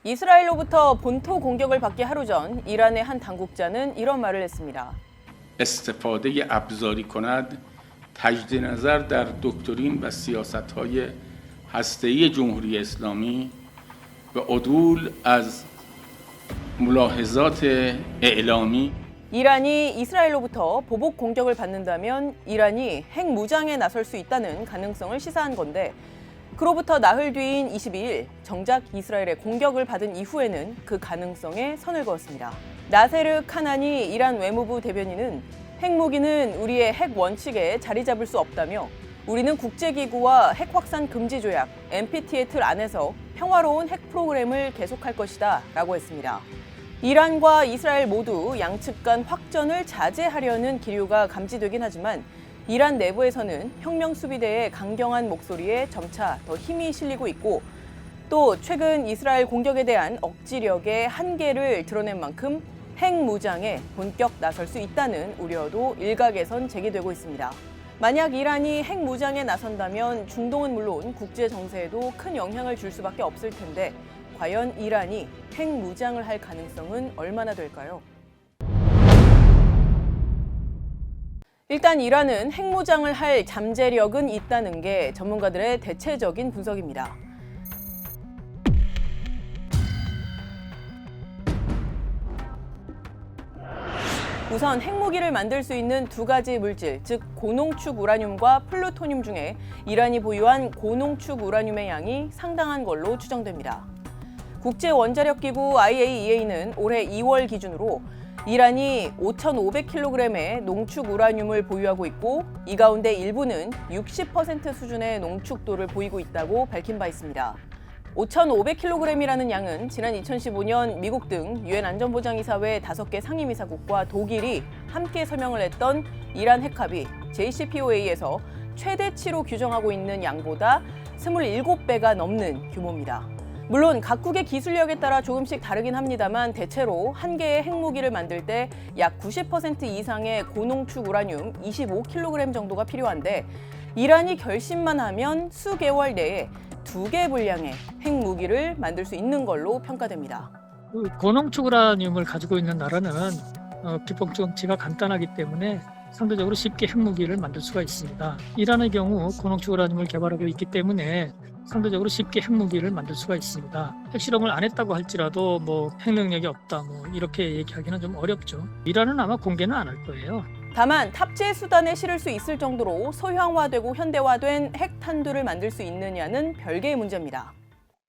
이스라엘로부터 본토 공격을 받기 하루 전 이란의 한 당국자는 이런 말을 했습니다. استفاده ابزاری کند تجدید نظر در دکترین و سیاست‌های هسته‌ای جمهوری اسلامی و عدول از ملاحظات اعلامی 이란이 이스라엘로부터 보복 공격을 받는다면 이란이 핵무장에 나설 수 있다는 가능성을 시사한 건데 그로부터 나흘 뒤인 22일 정작 이스라엘의 공격을 받은 이후에는 그 가능성에 선을 그었습니다. 나세르 카나니 이란 외무부 대변인은 핵무기는 우리의 핵 원칙에 자리 잡을 수 없다며 우리는 국제기구와 핵 확산 금지 조약 NPT의 틀 안에서 평화로운 핵 프로그램을 계속할 것이다 라고 했습니다. 이란과 이스라엘 모두 양측 간 확전을 자제하려는 기류가 감지되긴 하지만 이란 내부에서는 혁명수비대의 강경한 목소리에 점차 더 힘이 실리고 있고 또 최근 이스라엘 공격에 대한 억지력의 한계를 드러낸 만큼 핵무장에 본격 나설 수 있다는 우려도 일각에선 제기되고 있습니다. 만약 이란이 핵무장에 나선다면 중동은 물론 국제 정세에도 큰 영향을 줄 수밖에 없을 텐데 과연 이란이 핵무장을 할 가능성은 얼마나 될까요? 일단 이란은 핵무장을 할 잠재력은 있다는 게 전문가들의 대체적인 분석입니다. 우선 핵무기를 만들 수 있는 두 가지 물질, 즉 고농축 우라늄과 플루토늄 중에 이란이 보유한 고농축 우라늄의 양이 상당한 걸로 추정됩니다. 국제원자력기구 IAEA는 올해 2월 기준으로 이란이 5,500kg의 농축 우라늄을 보유하고 있고 이 가운데 일부는 60% 수준의 농축도를 보이고 있다고 밝힌 바 있습니다. 5,500kg이라는 양은 지난 2015년 미국 등 유엔 안전보장이사회 5개 상임이사국과 독일이 함께 서명을 했던 이란 핵합의 JCPOA에서 최대치로 규정하고 있는 양보다 27배가 넘는 규모입니다. 물론 각국의 기술력에 따라 조금씩 다르긴 합니다만 대체로 한 개의 핵무기를 만들 때 약 90% 이상의 고농축 우라늄 25kg 정도가 필요한데 이란이 결심만 하면 수개월 내에 2개 분량의 핵무기를 만들 수 있는 걸로 평가됩니다. 고농축 우라늄을 가지고 있는 나라는 기폭 정치가 간단하기 때문에 상대적으로 쉽게 핵무기를 만들 수가 있습니다. 이란의 경우 고농축 우라늄을 개발하고 있기 때문에 상대적으로 쉽게 핵무기를 만들 수가 있습니다. 핵실험을 안 했다고 할지라도 핵능력이 없다 이렇게 얘기하기는 좀 어렵죠. 이란은 아마 공개는 안 할 거예요. 다만 탑재 수단에 실을 수 있을 정도로 소형화되고 현대화된 핵탄두를 만들 수 있느냐는 별개의 문제입니다.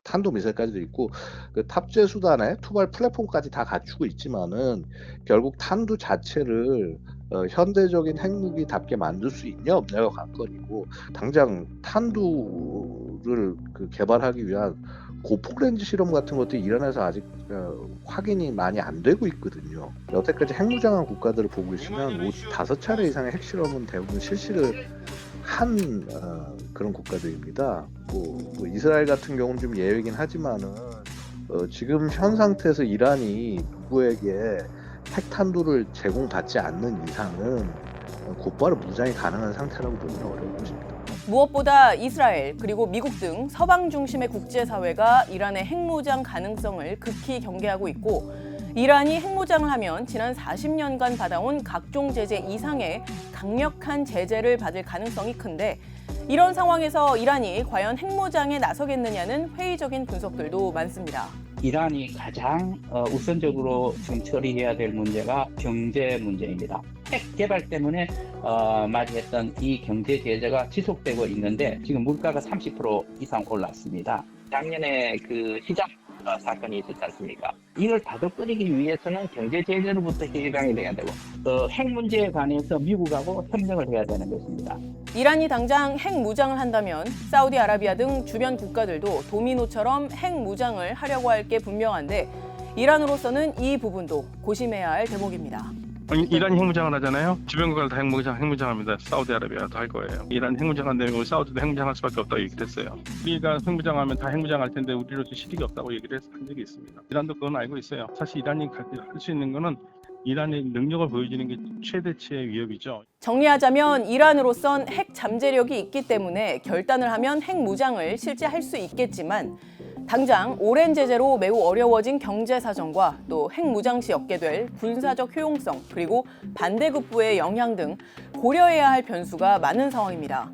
탄도미사일까지도 있고 그 탑재 수단에 투발 플랫폼까지 다 갖추고 있지만은 결국 탄두 자체를 현대적인 핵무기답게 만들 수 있냐 없냐가 관건이고 당장 탄두를 개발하기 위한 고폭렌즈 실험 같은 것도 이란에서 아직 확인이 많이 안 되고 있거든요. 여태까지 핵무장한 국가들을 보고 계시면 5-차례 이상의 핵실험은 대부분 실시를 한 그런 국가들입니다. 이스라엘 같은 경우는 좀 예외이긴 하지만은 지금 현 상태에서 이란이 누구에게 핵탄두를 제공받지 않는 이상은 곧바로 무장이 가능한 상태라고 보기는 어려운 것입니다. 무엇보다 이스라엘 그리고 미국 등 서방 중심의 국제사회가 이란의 핵무장 가능성을 극히 경계하고 있고 이란이 핵무장을 하면 지난 40년간 받아온 각종 제재 이상의 강력한 제재를 받을 가능성이 큰데 이런 상황에서 이란이 과연 핵무장에 나서겠느냐는 회의적인 분석들도 많습니다. 이란이 가장 우선적으로 지금 처리해야 될 문제가 경제 문제입니다. 핵 개발 때문에 맞이했던 이 경제 제재가 지속되고 있는데 지금 물가가 30% 이상 올랐습니다. 작년에 그 시장 사건이 있었지 않습니까? 이걸 다독거리기 위해서는 경제 제재로부터 해방이 돼야 되고 핵 문제에 관해서 미국하고 협력을 해야 되는 것입니다. 이란이 당장 핵무장을 한다면 사우디아라비아 등 주변 국가들도 도미노처럼 핵무장을 하려고 할 게 분명한데 이란으로서는 이 부분도 고심해야 할 대목입니다. 이란이 핵무장을 하잖아요. 주변 국가들 다 핵무장합니다. 사우디아라비아도 할 거예요. 이란 핵무장한다면 우리 사우디도 핵무장할 수밖에 없다고 얘기를 했어요. 우리가 핵무장하면 다 핵무장할 텐데 우리로서 실익이 없다고 얘기를 한 적이 있습니다. 이란도 그건 알고 있어요. 사실 이란이 할 수 있는 거는 이란의 능력을 보여주는 게 최대치의 위협이죠. 정리하자면 이란으로선 핵 잠재력이 있기 때문에 결단을 하면 핵무장을 실제 할 수 있겠지만 당장 오랜 제재로 매우 어려워진 경제 사정과 또 핵무장 시 얻게 될 군사적 효용성 그리고 반대급부의 영향 등 고려해야 할 변수가 많은 상황입니다.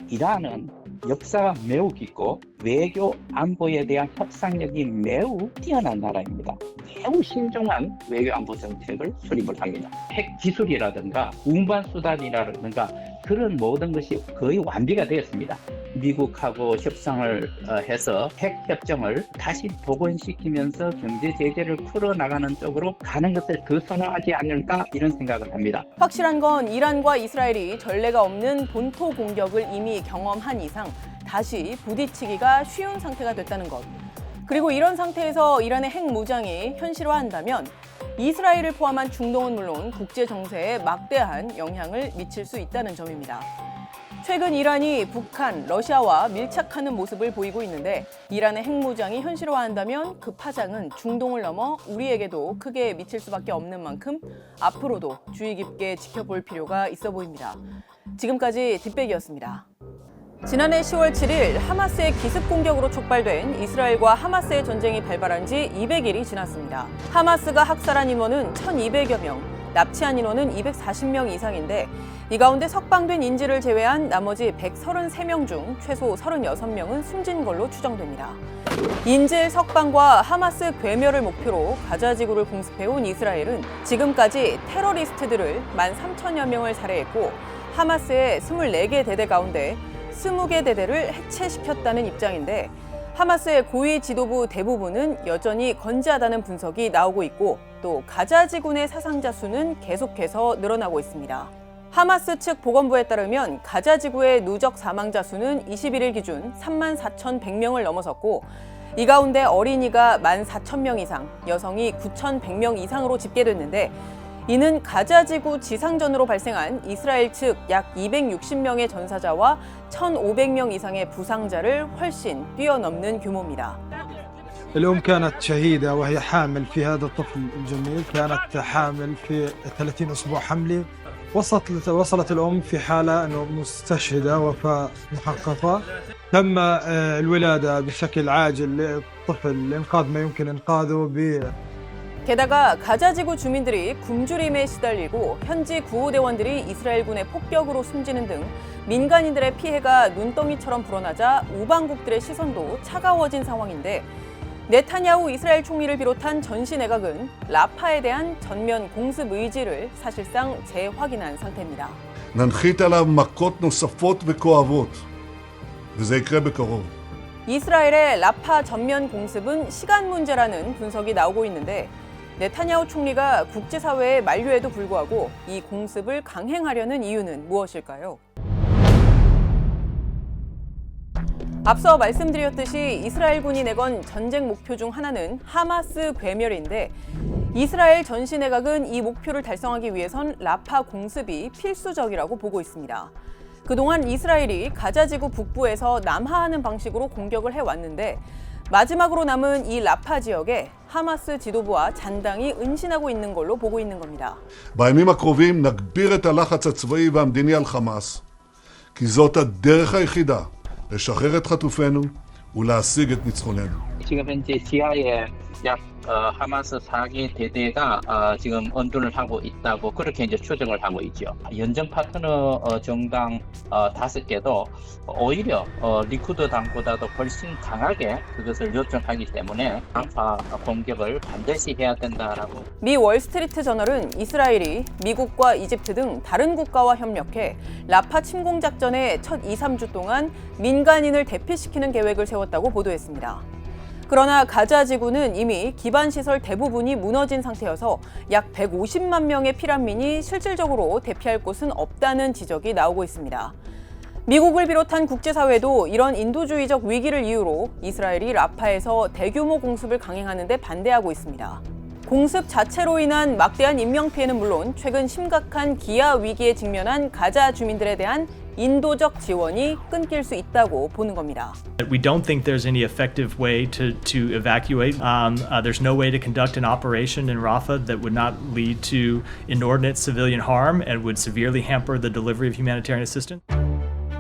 이란은 역사가 매우 깊고 외교 안보에 대한 협상력이 매우 뛰어난 나라입니다. 매우 신중한 외교 안보 정책을 수립을 합니다. 핵 기술이라든가 운반 수단이라든가 그런 모든 것이 거의 완비가 되었습니다. 미국하고 협상을 해서 핵 협정을 다시 복원시키면서 경제 제재를 풀어나가는 쪽으로 가는 것을 더 선호하지 않을까 이런 생각을 합니다. 확실한 건 이란과 이스라엘이 전례가 없는 본토 공격을 이미 경험한 이상 다시 부딪히기가 쉬운 상태가 됐다는 것. 그리고 이런 상태에서 이란의 핵무장이 현실화한다면 이스라엘을 포함한 중동은 물론 국제 정세에 막대한 영향을 미칠 수 있다는 점입니다. 최근 이란이 북한, 러시아와 밀착하는 모습을 보이고 있는데 이란의 핵무장이 현실화한다면 그 파장은 중동을 넘어 우리에게도 크게 미칠 수밖에 없는 만큼 앞으로도 주의 깊게 지켜볼 필요가 있어 보입니다. 지금까지 뒷백이었습니다. 지난해 10월 7일 하마스의 기습 공격으로 촉발된 이스라엘과 하마스의 전쟁이 발발한 지 200일이 지났습니다. 하마스가 학살한 인원은 1,200여 명, 납치한 인원은 240명 이상인데 이 가운데 석방된 인질을 제외한 나머지 133명 중 최소 36명은 숨진 걸로 추정됩니다. 인질 석방과 하마스 괴멸을 목표로 가자 지구를 공습해온 이스라엘은 지금까지 테러리스트들을 13,000여 명을 살해했고 하마스의 24개 대대 가운데 20개 대대를 해체시켰다는 입장인데 하마스의 고위 지도부 대부분은 여전히 건재하다는 분석이 나오고 있고 또 가자 지구내 사상자 수는 계속해서 늘어나고 있습니다. 하마스 측 보건부에 따르면 가자 지구의 누적 사망자 수는 21일 기준 34,100명을 넘어섰고 이 가운데 어린이가 14,000명 이상, 여성이 9,100명 이상으로 집계됐는데 이는 가자 지구 지상전으로 발생한 이스라엘 측 약 260명의 전사자와 1,500명 이상의 부상자를 훨씬 뛰어넘는 규모입니다. الأم كانت شهيدة وهي حامل في هذا الطفل الجميل كانت حامل في 30 أسبوع حملي وصلت الأم في حالة أنه مستشهدة وفاة محققة تم الولادة بشكل عاجل للطفل لإنقاذ ما يمكن إنقاذه 게다가 가자지구 주민들이 굶주림에 시달리고 현지 구호대원들이 이스라엘군의 폭격으로 숨지는 등 민간인들의 피해가 눈덩이처럼 불어나자 우방국들의 시선도 차가워진 상황인데 네타냐후 이스라엘 총리를 비롯한 전시 내각은 라파에 대한 전면 공습 의지를 사실상 재확인한 상태입니다. ננחית עליו מכות נוספות וכואבות, וזה יקרה בקרוב. 이스라엘의 라파 전면 공습은 시간 문제라는 분석이 나오고 있는데 네타냐후 총리가 국제사회의 만류에도 불구하고 이 공습을 강행하려는 이유는 무엇일까요? 앞서 말씀드렸듯이 이스라엘군이 내건 전쟁 목표 중 하나는 하마스 괴멸인데 이스라엘 전시 내각은 이 목표를 달성하기 위해선 라파 공습이 필수적이라고 보고 있습니다. 그동안 이스라엘이 가자지구 북부에서 남하하는 방식으로 공격을 해왔는데 마지막으로 남은 이 라파 지역에 하마스 지도부와 잔당이 은신하고 있는 걸로 보고 있는 겁니다. בימים הקרובים נגביר את הלחץ הצבאי והמדיני על חמאס, כי זאת הדרך היחידה לשחרר את חטופינו ולהשיג את ניצחוננו. 지금 현재 지하에 약 하마스 4개 대대가 지금 언둔을 하고 있다고 그렇게 이제 추정을 하고 있죠. 연정 파트너 정당 5개도 오히려 리쿠드 당보다도 훨씬 강하게 그것을 요청하기 때문에 라파 공격을 반드시 해야 된다라고. 미 월스트리트 저널은 이스라엘이 미국과 이집트 등 다른 국가와 협력해 라파 침공 작전의 첫 2, 3주 동안 민간인을 대피시키는 계획을 세웠다고 보도했습니다. 그러나 가자 지구는 이미 기반 시설 대부분이 무너진 상태여서 약 150만 명의 피난민이 실질적으로 대피할 곳은 없다는 지적이 나오고 있습니다. 미국을 비롯한 국제사회도 이런 인도주의적 위기를 이유로 이스라엘이 라파에서 대규모 공습을 강행하는 데 반대하고 있습니다. 공습 자체로 인한 막대한 인명피해는 물론 최근 심각한 기아 위기에 직면한 가자 주민들에 대한 인도적 지원이 끊길 수 있다고 보는 겁니다. We don't think there's any effective way to evacuate. There's no way to conduct an operation in Rafah that would not lead to inordinate civilian harm and would severely hamper the delivery of humanitarian assistance.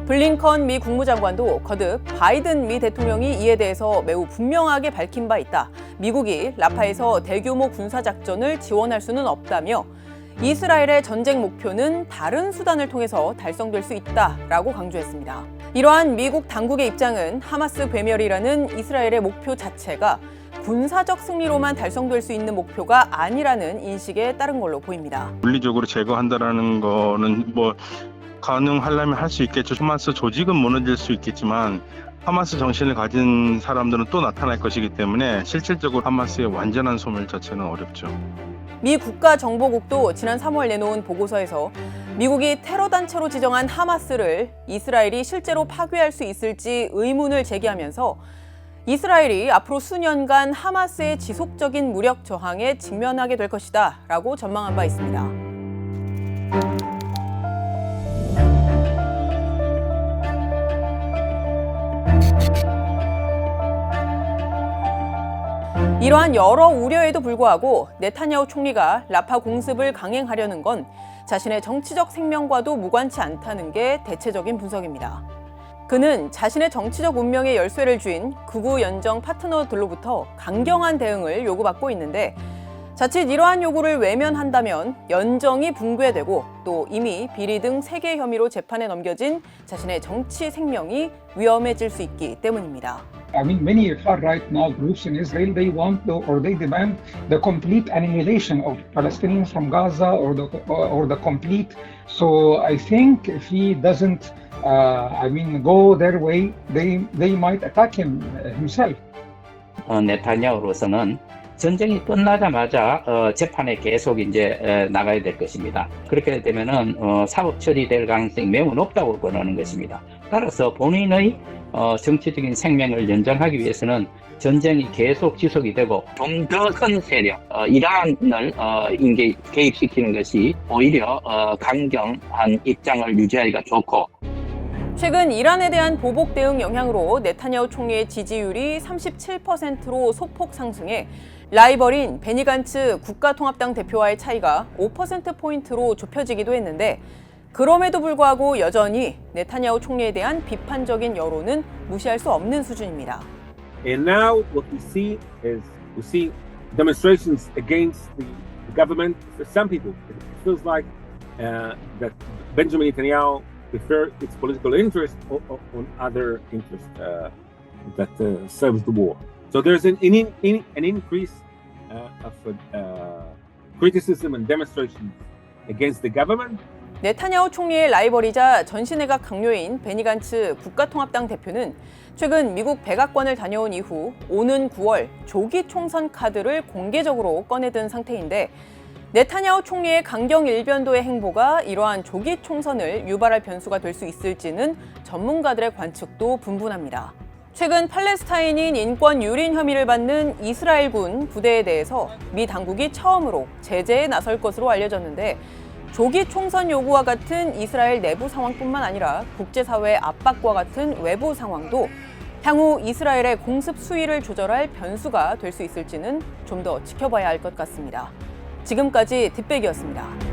블링컨 미 국무장관도 거듭 바이든 미 대통령이 이에 대해서 매우 분명하게 밝힌 바 있다. 미국이 라파에서 대규모 군사작전을 지원할 수는 없다며 이스라엘의 전쟁 목표는 다른 수단을 통해서 달성될 수 있다라고 강조했습니다. 이러한 미국 당국의 입장은 하마스 괴멸이라는 이스라엘의 목표 자체가 군사적 승리로만 달성될 수 있는 목표가 아니라는 인식에 따른 걸로 보입니다. 물리적으로 제거한다라는 거는 뭐 가능하려면 할 수 있겠죠. 하마스 조직은 무너질 수 있겠지만 하마스 정신을 가진 사람들은 또 나타날 것이기 때문에 실질적으로 하마스의 완전한 소멸 자체는 어렵죠. 미 국가정보국도 지난 3월 내놓은 보고서에서 미국이 테러 단체로 지정한 하마스를 이스라엘이 실제로 파괴할 수 있을지 의문을 제기하면서 이스라엘이 앞으로 수년간 하마스의 지속적인 무력 저항에 직면하게 될 것이다 라고 전망한 바 있습니다. 이러한 여러 우려에도 불구하고 네타냐후 총리가 라파 공습을 강행하려는 건 자신의 정치적 생명과도 무관치 않다는 게 대체적인 분석입니다. 그는 자신의 정치적 운명의 열쇠를 쥔 극우 연정 파트너들로부터 강경한 대응을 요구받고 있는데 자칫 이러한 요구를 외면한다면 연정이 붕괴되고 또 이미 비리 등 3개 혐의로 재판에 넘겨진 자신의 정치 생명이 위험해질 수 있기 때문입니다. I mean, many far-right now groups in Israel, they want or they demand the complete annihilation of Palestinians from Gaza or the complete. So I think if he doesn't, go their way, they might attack him himself. 네타냐후로서는 전쟁이 끝나자마자 재판에 계속 이제 나가야 될 것입니다. 그렇게 되면은 사법 처리될 가능성이 매우 높다고 보는 것입니다. 따라서 본인의 정치적인 생명을 연장하기 위해서는 전쟁이 계속 지속이 되고 좀 더 큰 세력, 이란을 개입시키는 것이 오히려 강경한 입장을 유지하기가 좋고 최근 이란에 대한 보복 대응 영향으로 네타냐후 총리의 지지율이 37%로 소폭 상승해 라이벌인 베니 간츠 국가통합당 대표와의 차이가 5%포인트로 좁혀지기도 했는데 그럼에도 불구하고 여전히 네타냐후 총리에 대한 비판적인 여론은 무시할 수 없는 수준입니다. And now what we see demonstrations against the government. For some people, it feels like that Benjamin Netanyahu prefer its political interest on other interests that serves the war. So there's an increase of criticism and demonstration against the government. 네타냐후 총리의 라이벌이자 전신외각 강요인 베니 간츠 국가통합당 대표는 최근 미국 백악관을 다녀온 이후 오는 9월 조기 총선 카드를 공개적으로 꺼내든 상태인데 네타냐후 총리의 강경 일변도의 행보가 이러한 조기 총선을 유발할 변수가 될 수 있을지는 전문가들의 관측도 분분합니다. 최근 팔레스타인인 인권 유린 혐의를 받는 이스라엘군 부대에 대해서 미 당국이 처음으로 제재에 나설 것으로 알려졌는데 조기 총선 요구와 같은 이스라엘 내부 상황뿐만 아니라 국제사회의 압박과 같은 외부 상황도 향후 이스라엘의 공습 수위를 조절할 변수가 될 수 있을지는 좀 더 지켜봐야 할 것 같습니다. 지금까지 뒷백이었습니다.